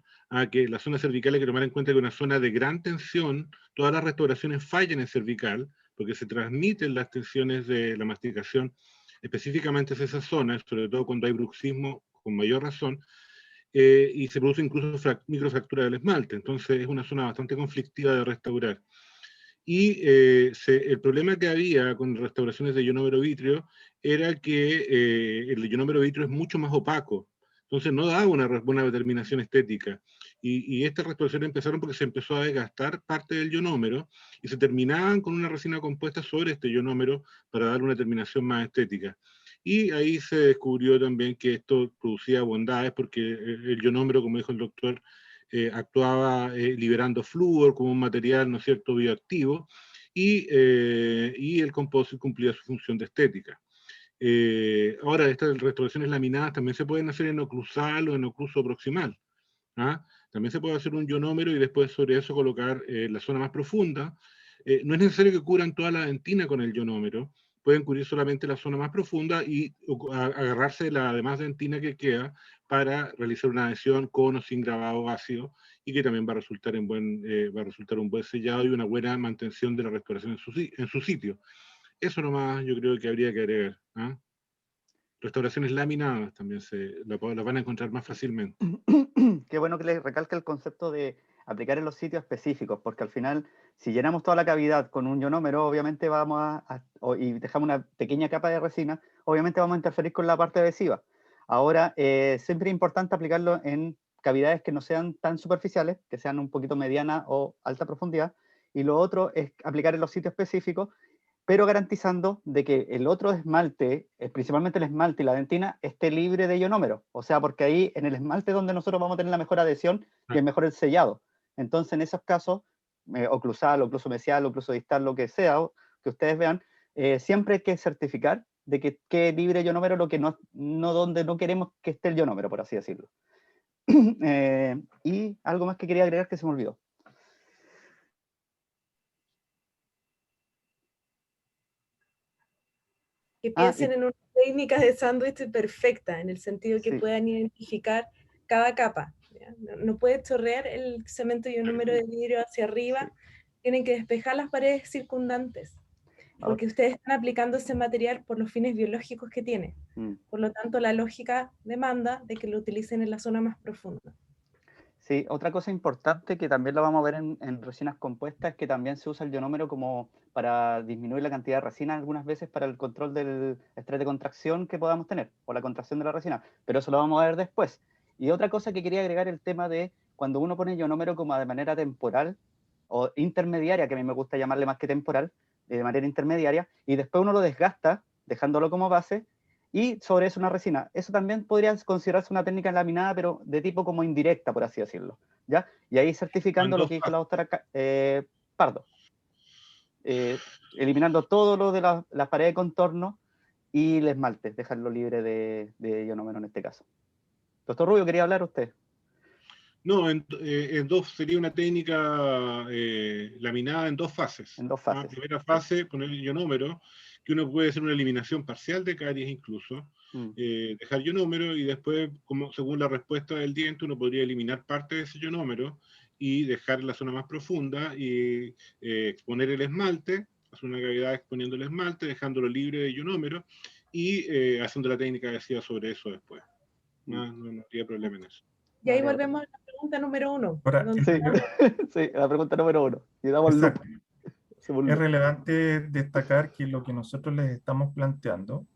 que la zona cervical hay que tomar en cuenta que es una zona de gran tensión, todas las restauraciones fallan en cervical, porque se transmiten las tensiones de la masticación específicamente es esa zona, sobre todo cuando hay bruxismo con mayor razón, y se produce incluso microfractura del esmalte. Entonces es una zona bastante conflictiva de restaurar. Y el problema que había con restauraciones de ionómero vítreo era que el ionómero vítreo es mucho más opaco. Entonces no daba una buena determinación estética. Y estas restauraciones empezaron porque se empezó a desgastar parte del ionómero y se terminaban con una resina compuesta sobre este ionómero para dar una terminación más estética. Y ahí se descubrió también que esto producía bondades porque el ionómero, como dijo el doctor, actuaba liberando flúor como un material, ¿no es cierto?, bioactivo, y el composite cumplía su función de estética. Ahora, estas restauraciones laminadas también se pueden hacer en oclusal o en ocluso proximal. También se puede hacer un ionómero y después sobre eso colocar la zona más profunda. No es necesario que cubran toda la dentina con el ionómero, pueden cubrir solamente la zona más profunda y agarrarse de la demás dentina que queda para realizar una adhesión con o sin grabado ácido y que también va a resultar, va a resultar un buen sellado y una buena mantención de la restauración en su sitio. Eso nomás yo creo que habría que agregar. Restauraciones laminadas también las van a encontrar más fácilmente. Qué bueno que le recalca el concepto de aplicar en los sitios específicos, porque al final, si llenamos toda la cavidad con un ionómero, obviamente y dejamos una pequeña capa de resina, obviamente vamos a interferir con la parte adhesiva. Ahora, siempre es importante aplicarlo en cavidades que no sean tan superficiales, que sean un poquito mediana o alta profundidad, y lo otro es aplicar en los sitios específicos, pero garantizando de que el otro esmalte, principalmente el esmalte y la dentina, esté libre de ionómero. O sea, porque ahí en el esmalte es donde nosotros vamos a tener la mejor adhesión y el mejor sellado. Entonces, en esos casos, oclusal, ocluso mesial, ocluso distal, lo que sea, que ustedes vean, siempre hay que certificar de que quede libre de ionómero lo que no donde no queremos que esté el ionómero, por así decirlo. Y algo más que quería agregar que se me olvidó. Que piensen en una técnica de sándwich perfecta, en el sentido que puedan identificar cada capa. No puede chorrear el cemento ionómero de vidrio hacia arriba, tienen que despejar las paredes circundantes, porque ustedes están aplicando ese material por los fines biológicos que tiene. Por lo tanto, la lógica demanda de que lo utilicen en la zona más profunda. Sí, otra cosa importante que también lo vamos a ver en resinas compuestas es que también se usa el ionómero como para disminuir la cantidad de resina algunas veces para el control del estrés de contracción que podamos tener o la contracción de la resina, pero eso lo vamos a ver después. Y otra cosa que quería agregar el tema de cuando uno pone ionómero como de manera temporal o intermediaria, que a mí me gusta llamarle más que temporal, de manera intermediaria, y después uno lo desgasta dejándolo como base, y sobre eso una resina. Eso también podría considerarse una técnica laminada, pero de tipo como indirecta, por así decirlo, ¿ya? Y ahí certificando lo que dijo la doctora Pardo. Eliminando todo lo de la pared de contorno y el esmalte, dejarlo libre de ionómero en este caso. Doctor Rubio, ¿quería hablar usted? No, sería una técnica laminada en dos fases. En dos fases. La primera fase, poner el ionómero, que uno puede hacer una eliminación parcial de caries incluso, dejar ionómero y después, según la respuesta del diente, uno podría eliminar parte de ese ionómero y dejar la zona más profunda y exponer el esmalte, hacer una cavidad exponiendo el esmalte, dejándolo libre de ionómero y haciendo la técnica que hacía sobre eso después. No habría problema en eso. Y ahí volvemos a la pregunta número 1. Sí, la pregunta número 1. Y damos loop. Es relevante destacar que lo que nosotros les estamos planteando,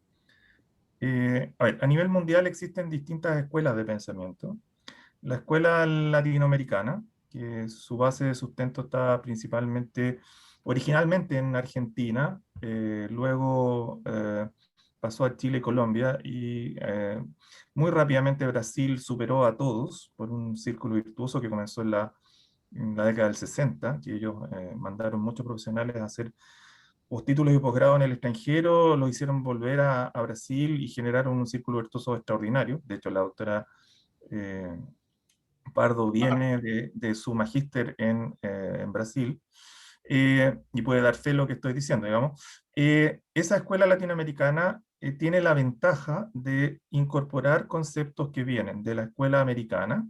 a nivel mundial existen distintas escuelas de pensamiento. La escuela latinoamericana, que su base de sustento está originalmente en Argentina, luego pasó a Chile y Colombia, y muy rápidamente Brasil superó a todos por un círculo virtuoso que comenzó en la década del 60, que ellos mandaron muchos profesionales a hacer o títulos de posgrado en el extranjero los hicieron volver a Brasil y generaron un círculo virtuoso extraordinario. De hecho, la doctora Pardo viene de su magíster en Brasil, y puede dar fe lo que estoy diciendo, digamos. Esa escuela latinoamericana tiene la ventaja de incorporar conceptos que vienen de la escuela americana,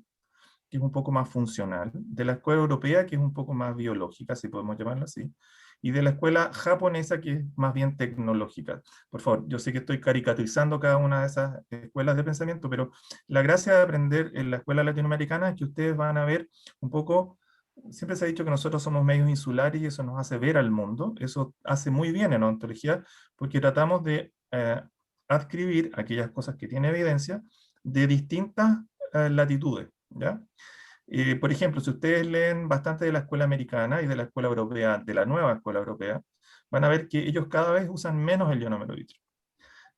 que es un poco más funcional, de la escuela europea, que es un poco más biológica, si podemos llamarlo así, y de la escuela japonesa, que es más bien tecnológica. Por favor, yo sé que estoy caricaturizando cada una de esas escuelas de pensamiento, pero la gracia de aprender en la escuela latinoamericana es que ustedes van a ver un poco, siempre se ha dicho que nosotros somos medios insulares y eso nos hace ver al mundo, eso hace muy bien en ontología, porque tratamos de adscribir aquellas cosas que tienen evidencia de distintas latitudes, ¿ya? Por ejemplo, si ustedes leen bastante de la escuela americana y de la escuela europea, de la nueva escuela europea, van a ver que ellos cada vez usan menos el ionómero vitrio.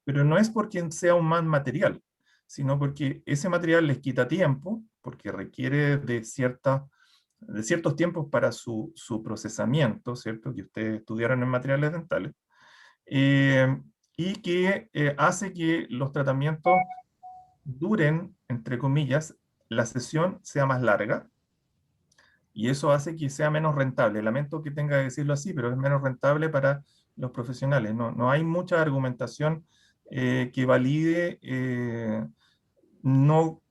Pero no es porque sea un más material, sino porque ese material les quita tiempo, porque requiere de ciertos tiempos para su procesamiento, ¿cierto? Que ustedes estudiaron en materiales dentales, y que hace que los tratamientos duren, entre comillas, la sesión sea más larga, y eso hace que sea menos rentable. Lamento que tenga que decirlo así, pero es menos rentable para los profesionales. No hay mucha argumentación que valide no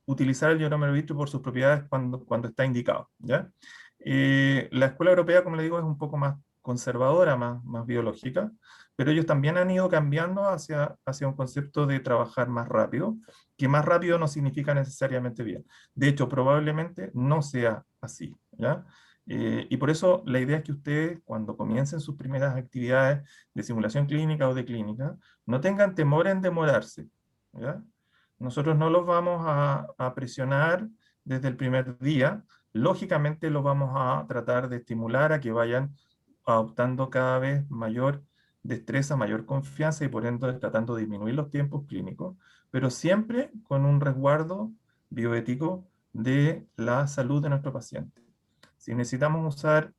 utilizar el ionómero vitrio por sus propiedades cuando está indicado, ¿ya? La escuela europea, como le digo, es un poco más conservadora, más biológica, pero ellos también han ido cambiando hacia un concepto de trabajar más rápido, que más rápido no significa necesariamente bien. De hecho, probablemente no sea así, ¿ya? Y por eso la idea es que ustedes, cuando comiencen sus primeras actividades de simulación clínica o de clínica, no tengan temor en demorarse, ¿ya? Nosotros no los vamos a presionar desde el primer día. Lógicamente los vamos a tratar de estimular a que vayan adoptando cada vez mayor destreza, mayor confianza y por ende tratando de disminuir los tiempos clínicos, pero siempre con un resguardo bioético de la salud de nuestro paciente. Si necesitamos usar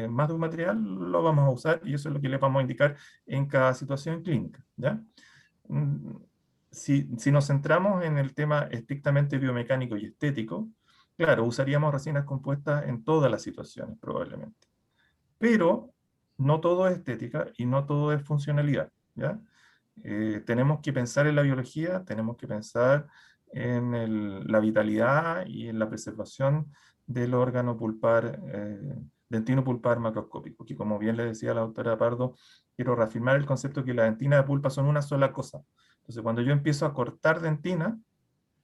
más de un material, lo vamos a usar y eso es lo que le vamos a indicar en cada situación clínica, ¿ya? Si nos centramos en el tema estrictamente biomecánico y estético, claro, usaríamos resinas compuestas en todas las situaciones, probablemente. Pero no todo es estética y no todo es funcionalidad, ¿ya? Tenemos que pensar en la biología, tenemos que pensar en la vitalidad y en la preservación del órgano pulpar, dentino pulpar macroscópico, que como bien le decía la doctora Pardo, quiero reafirmar el concepto que la dentina de pulpa son una sola cosa. Entonces, cuando yo empiezo a cortar dentina,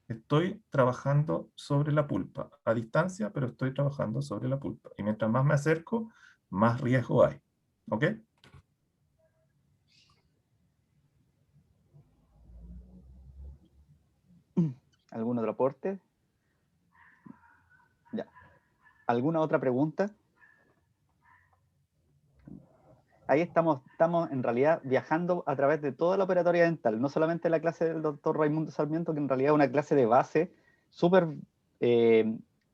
estoy trabajando sobre la pulpa, a distancia, pero estoy trabajando sobre la pulpa. Y mientras más me acerco, más riesgo hay. ¿Ok? ¿Algún otro aporte? Ya. ¿Alguna otra pregunta? Ahí estamos en realidad viajando a través de toda la operatoria dental, no solamente la clase del doctor Raimundo Sarmiento, que en realidad es una clase de base súper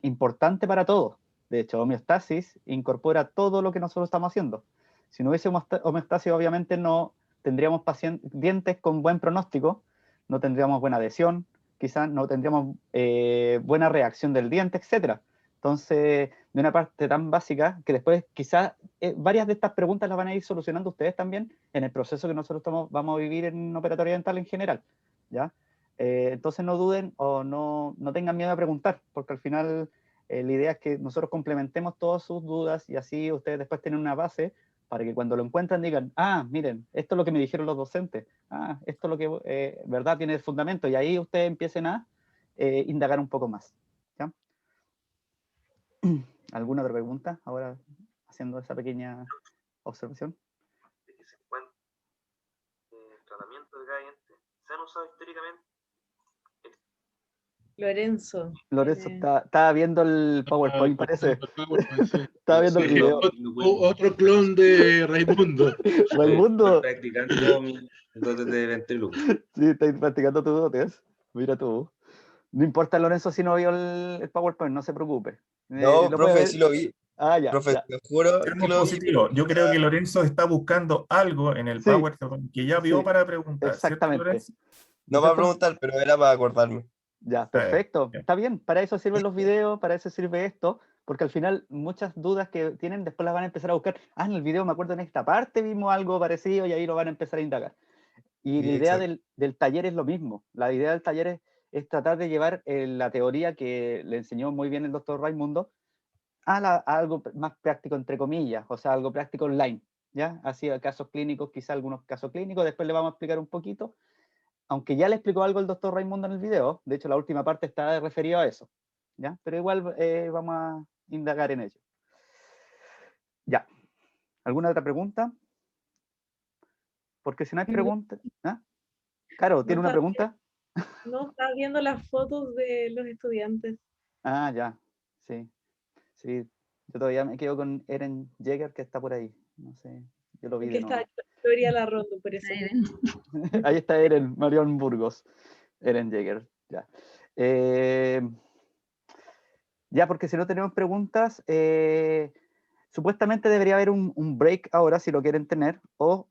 importante para todos. De hecho, homeostasis incorpora todo lo que nosotros estamos haciendo. Si no hubiese homeostasis, obviamente no tendríamos dientes con buen pronóstico, no tendríamos buena adhesión, quizás no tendríamos buena reacción del diente, etc. Entonces, de una parte tan básica, que después quizás varias de estas preguntas las van a ir solucionando ustedes también en el proceso que nosotros vamos a vivir en operatoria dental en general, ¿ya? Entonces no duden o no tengan miedo a preguntar, porque al final la idea es que nosotros complementemos todas sus dudas y así ustedes después tienen una base para que cuando lo encuentran digan, ah, miren, esto es lo que me dijeron los docentes, ah, esto es lo que, verdad, tiene fundamento, y ahí ustedes empiecen a indagar un poco más, ¿ya? ¿Alguna otra pregunta? Ahora, haciendo esa pequeña observación. De que se encuentra el tratamiento de cada diente, se han usado históricamente. Lorenzo. Estaba viendo el PowerPoint, parece. Estaba viendo el Sí, video. Otro clon de Raimundo. Raimundo. Estoy practicando mis dotes de ventriloquio. Sí, estoy practicando tus dotes. Mira tú. No importa, Lorenzo, si no vio el PowerPoint, no se preocupe. No, profe, sí lo vi. Ah, ya, Profe, ya. te juro que Seamos lo vi, positivos. Yo creo que Lorenzo está buscando algo en el Sí, PowerPoint que ya vio sí, para preguntar, ¿cierto, exactamente. Lorenzo? no ¿No es va a cierto? preguntar, pero era para acordarme. Ya, Está bien, perfecto. bien. Está bien, para eso sirven los videos, para eso sirve esto, porque al final muchas dudas que tienen después las van a empezar a buscar. Ah, en el video me acuerdo en esta parte vimos algo parecido y ahí lo van a empezar a indagar. Y la Sí, idea exacto. del taller es lo mismo. La idea del taller es tratar de llevar la teoría que le enseñó muy bien el doctor Raimundo a algo más práctico, entre comillas, o sea, algo práctico online, ¿ya? Así casos clínicos, quizá algunos casos clínicos, después le vamos a explicar un poquito, aunque ya le explicó algo el doctor Raimundo en el video, de hecho la última parte está referido a eso, ¿ya? Pero igual vamos a indagar en ello. Ya, ¿alguna otra pregunta? Porque si no hay preguntas, ¿ah? Caro, ¿tiene una pregunta? No, estaba viendo las fotos de los estudiantes. Ah, ya, sí, sí, yo todavía me quedo con Eren Jaeger que está por ahí, no sé, yo lo vi Porque de nuevo. yo vería la ronda, por eso. Ahí está Eren, Marion Burgos, Eren Jaeger, ya. Ya, porque si no tenemos preguntas, supuestamente debería haber un break ahora, si lo quieren tener, o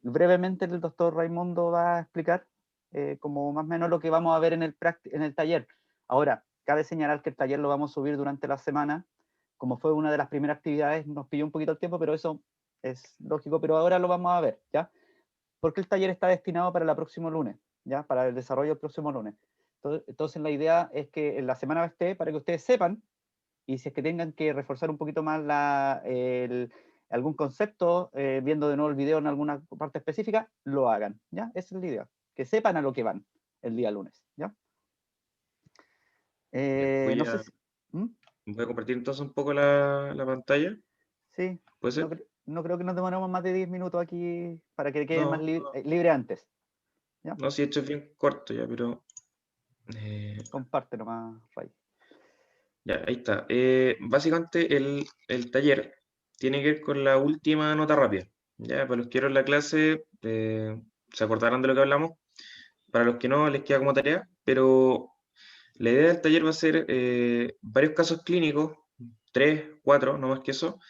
brevemente el doctor Raimundo va a explicar como más o menos lo que vamos a ver en el taller. Ahora, cabe señalar que el taller lo vamos a subir durante la semana, como fue una de las primeras actividades, nos pilló un poquito el tiempo, pero eso es lógico, pero ahora lo vamos a ver, ¿ya? Porque el taller está destinado para el próximo lunes, ¿ya? Para el desarrollo del próximo lunes. Entonces la idea es que en la semana esté para que ustedes sepan, y si es que tengan que reforzar un poquito más algún concepto, viendo de nuevo el video en alguna parte específica, lo hagan, ¿ya? Esa es la idea, que sepan a lo que van el día lunes, ¿ya? No sé si... ¿Mm? Voy a compartir entonces un poco la pantalla. Sí, ¿Puede ser? no creo que nos demoremos más de 10 minutos aquí para que quede más No, libre antes, ¿ya? no, sí, esto es bien corto ya, pero... Comparte nomás, Ray. Ya, ahí está. Básicamente el taller tiene que ver con la última nota rápida. Ya, para los que vieron la clase, se acordarán de lo que hablamos. Para los que no, les queda como tarea. Pero la idea del taller va a ser varios casos clínicos, 3, 4, no más que eso,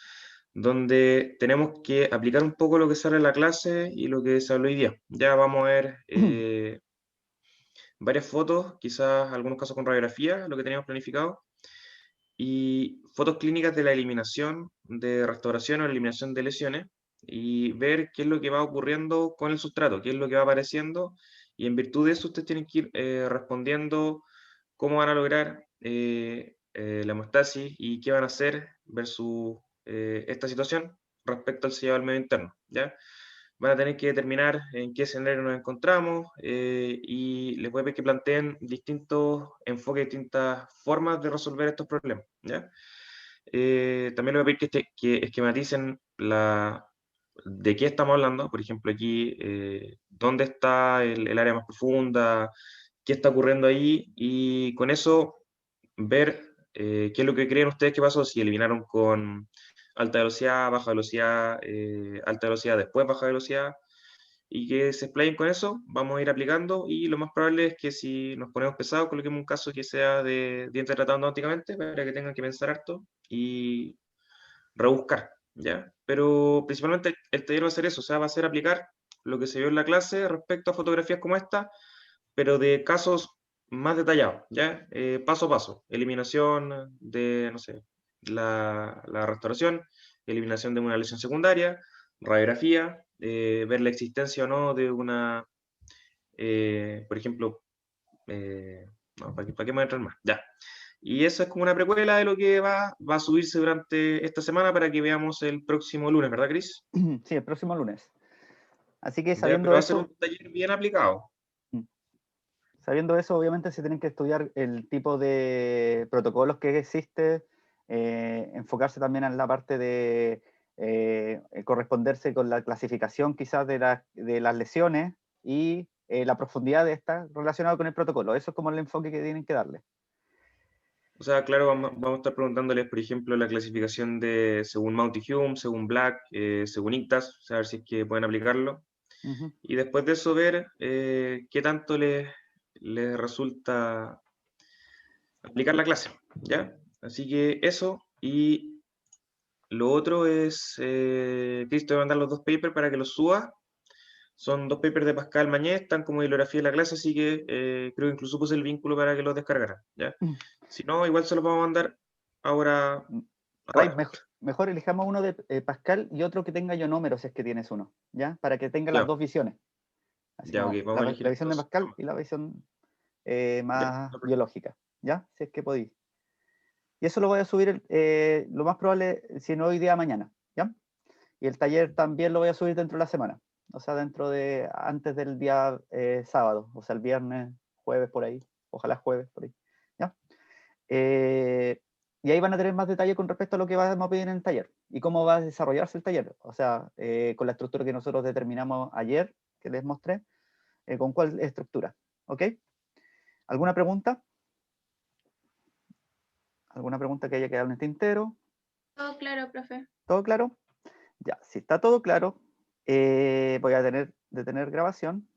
donde tenemos que aplicar un poco lo que sale en la clase y lo que se habló hoy día. Ya vamos a ver varias fotos, quizás algunos casos con radiografía, lo que teníamos planificado, y fotos clínicas de la eliminación de restauración o eliminación de lesiones, y ver qué es lo que va ocurriendo con el sustrato, qué es lo que va apareciendo, y en virtud de eso ustedes tienen que ir respondiendo cómo van a lograr la hemostasis y qué van a hacer versus esta situación respecto al sellado del medio interno, ¿ya? Van a tener que determinar en qué escenario nos encontramos y les voy a pedir que planteen distintos enfoques, distintas formas de resolver estos problemas, ¿ya? También les voy a pedir que esquematicen de qué estamos hablando, por ejemplo, aquí, dónde está el área más profunda, qué está ocurriendo ahí, y con eso ver qué es lo que creen ustedes que pasó, si eliminaron con alta velocidad, baja velocidad, alta velocidad, después baja velocidad, y que se explayen con eso, vamos a ir aplicando, y lo más probable es que si nos ponemos pesados, coloquemos un caso que sea de dientes tratados ópticamente, para que tengan que pensar harto y rebuscar, ¿ya? Pero principalmente el taller va a ser eso, o sea, va a ser aplicar lo que se vio en la clase respecto a fotografías como esta, pero de casos más detallados, ¿ya? Paso a paso, eliminación de, no sé, la restauración, eliminación de una lesión secundaria, radiografía, ver la existencia o no de una, por ejemplo, no, ¿para qué me voy a entrar más? Ya. Y eso es como una precuela de lo que va a subirse durante esta semana para que veamos el próximo lunes, ¿verdad, Cris? Sí, el próximo lunes. Así que Ya, sabiendo pero va a ser eso... un taller bien aplicado. Sabiendo eso, obviamente se tienen que estudiar el tipo de protocolos que existe, enfocarse también en la parte de corresponderse con la clasificación quizás de las lesiones y la profundidad de estas relacionado con el protocolo. Eso es como el enfoque que tienen que darle. O sea, claro, vamos a estar preguntándoles, por ejemplo, la clasificación de según Mount y Hume, según Black, según ICTAS, o sea, a ver si es que pueden aplicarlo. Y después de eso ver qué tanto les resulta aplicar la clase, ¿ya? Así que eso, y Lo otro es, Cristo va a mandar los 2 papers para que los suba. Son 2 papers de Pascal Mañez, están como bibliografía de la clase, así que creo que incluso puse el vínculo para que los descargaran, ¿ya? Si no, igual se los vamos a mandar ahora. Ray, mejor elijamos uno de Pascal y otro que tenga ionómero, si es que tienes uno, ¿ya? Para que tenga Ya. las dos visiones. Así Ya, como ok, vamos a elegir la visión de estos. Pascal y la visión más perfecto. biológica, ¿ya? Si es que podéis. Y eso lo voy a subir, lo más probable, si no hoy día, mañana, ¿ya? Y el taller también lo voy a subir dentro de la semana, o sea, antes del día sábado, o sea, el viernes, jueves por ahí, ojalá jueves por ahí, ¿ya? Y ahí van a tener más detalle con respecto a lo que vamos a pedir en el taller y cómo va a desarrollarse el taller, o sea, con la estructura que nosotros determinamos ayer, que les mostré, con cuál estructura, ¿ok? ¿Alguna pregunta? ¿Alguna pregunta que haya quedado en el tintero? Todo claro, profe. ¿Todo claro? Ya, si está todo claro, voy a detener grabación